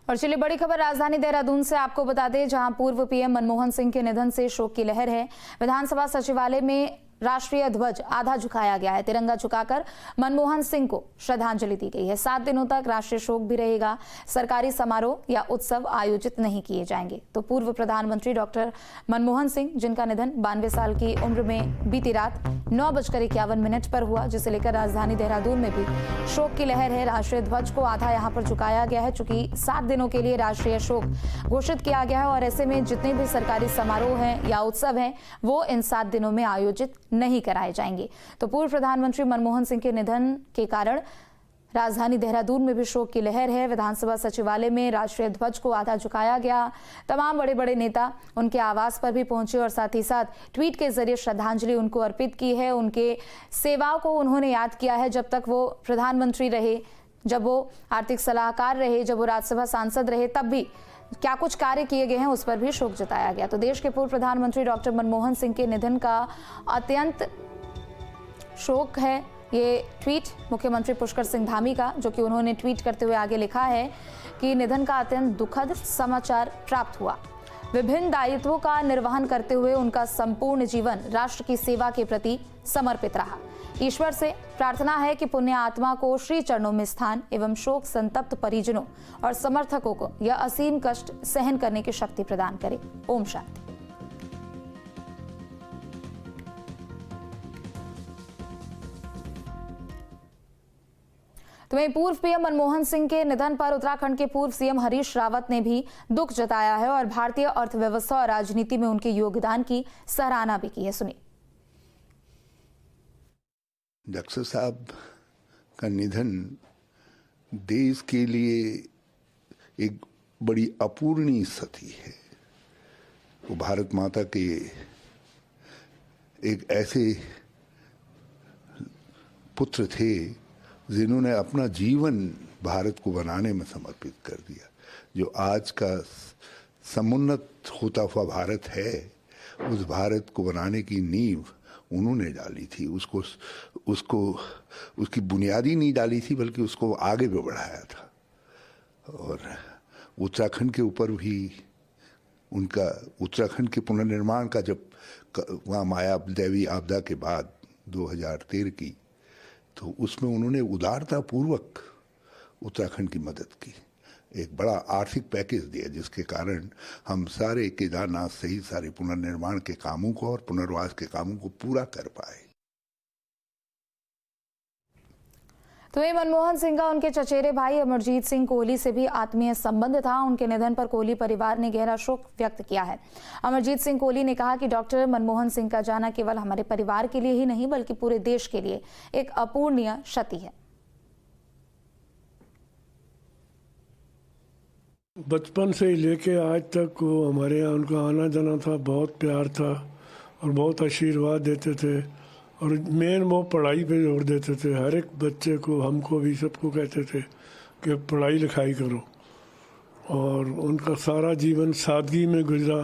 और चलिए बड़ी खबर राजधानी देहरादून से आपको बता दें, जहां पूर्व पीएम मनमोहन सिंह के निधन से शोक की लहर है। विधानसभा सचिवालय में राष्ट्रीय ध्वज आधा झुकाया गया है। तिरंगा झुकाकर मनमोहन सिंह को श्रद्धांजलि दी गई है। 7 दिनों तक राष्ट्रीय शोक भी रहेगा। सरकारी समारोह या उत्सव आयोजित नहीं किए जाएंगे। तो पूर्व प्रधानमंत्री डॉक्टर मनमोहन सिंह, जिनका निधन 92 साल की उम्र में बीती रात 9:51 पर हुआ, जिसे लेकर राजधानी देहरादून में भी शोक की लहर है। राष्ट्रीय ध्वज को आधा यहाँ पर झुकाया गया है, चूंकि 7 दिनों के लिए राष्ट्रीय शोक घोषित किया गया है और ऐसे में जितने भी सरकारी समारोह हैं या उत्सव हैं वो इन 7 दिनों में आयोजित नहीं कराए जाएंगे। तो पूर्व प्रधानमंत्री मनमोहन सिंह के निधन के कारण राजधानी देहरादून में भी शोक की लहर है। विधानसभा सचिवालय में राष्ट्रीय ध्वज को आधा झुकाया गया। तमाम बड़े बड़े नेता उनके आवास पर भी पहुंचे और साथ ही साथ ट्वीट के जरिए श्रद्धांजलि उनको अर्पित की है। उनके सेवाओं को उन्होंने याद किया है। जब तक वो प्रधानमंत्री रहे, जब वो आर्थिक सलाहकार रहे, जब वो राज्यसभा सांसद रहे, तब भी क्या कुछ कार्य किए गए हैं उस पर भी शोक जताया गया। तो देश के पूर्व प्रधानमंत्री डॉक्टर मनमोहन सिंह के निधन का अत्यंत शोक है। ये ट्वीट मुख्यमंत्री पुष्कर सिंह धामी का, जो कि उन्होंने ट्वीट करते हुए आगे लिखा है कि निधन का अत्यंत दुखद समाचार प्राप्त हुआ। विभिन्न दायित्वों का निर्वहन करते हुए उनका संपूर्ण जीवन राष्ट्र की सेवा के प्रति समर्पित रहा। ईश्वर से प्रार्थना है कि पुण्य आत्मा को श्री चरणों में स्थान एवं शोक संतप्त परिजनों और समर्थकों को यह असीम कष्ट सहन करने की शक्ति प्रदान करे। ओम शांति। तो वहीं पूर्व पीएम मनमोहन सिंह के निधन पर उत्तराखंड के पूर्व सीएम हरीश रावत ने भी दुख जताया है और भारतीय अर्थव्यवस्था और राजनीति में उनके योगदान की सराहना भी की है। सुनिए। डॉक्टर साहब का निधन देश के लिए एक बड़ी अपूर्णीय क्षति है। वो भारत माता के एक ऐसे पुत्र थे जिन्होंने अपना जीवन भारत को बनाने में समर्पित कर दिया। जो आज का समुन्नत होता हुआ भारत है, उस भारत को बनाने की नींव उन्होंने डाली थी। उसकी बुनियादी नहीं डाली थी, बल्कि उसको आगे भी बढ़ाया था। और उत्तराखंड के ऊपर भी उनका, उत्तराखंड के पुनर्निर्माण का जब वहाँ माया देवी आपदा के बाद 2013 की, तो उसमें उन्होंने उदारता पूर्वक उत्तराखंड की मदद की। एक बड़ा आर्थिक पैकेज दिया, जिसके कारण हम सारे केदारनाथ सहित सारे पुनर्निर्माण के कामों को और पुनर्वास के कामों को पूरा कर पाए। तो ये मनमोहन सिंह का उनके चचेरे भाई अमरजीत सिंह कोहली से भी आत्मीय संबंध था। उनके निधन पर कोहली परिवार ने गहरा शोक व्यक्त किया है। अमरजीत सिंह कोहली ने कहा कि डॉक्टर मनमोहन सिंह का जाना केवल हमारे परिवार के लिए ही नहीं, बल्कि पूरे देश के लिए एक अपूर्णीय क्षति है। बचपन से ही लेके आज तक वो हमारे यहाँ उनका आना जाना था, बहुत प्यार था और बहुत आशीर्वाद देते थे। और मेन वो पढ़ाई पे जोर देते थे। हर एक बच्चे को, हमको भी, सबको कहते थे कि पढ़ाई लिखाई करो। और उनका सारा जीवन सादगी में गुजरा।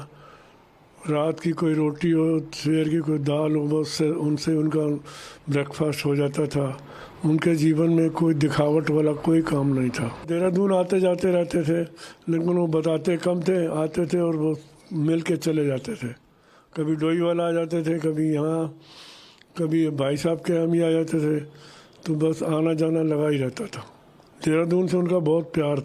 रात की कोई रोटी हो, सवेर की कोई दाल हो, बस उनसे उनका ब्रेकफास्ट हो जाता था। उनके जीवन में कोई दिखावट वाला कोई काम नहीं था। देहरादून आते जाते रहते थे, लेकिन वो बताते कम थे। आते थे और वो मिल के चले जाते थे। कभी डोई वाला आ जाते थे, कभी यहाँ, कभी भाई साहब के हम ही आ जाते थे। तो बस आना जाना लगा ही रहता था। देहरादून से उनका बहुत प्यार था।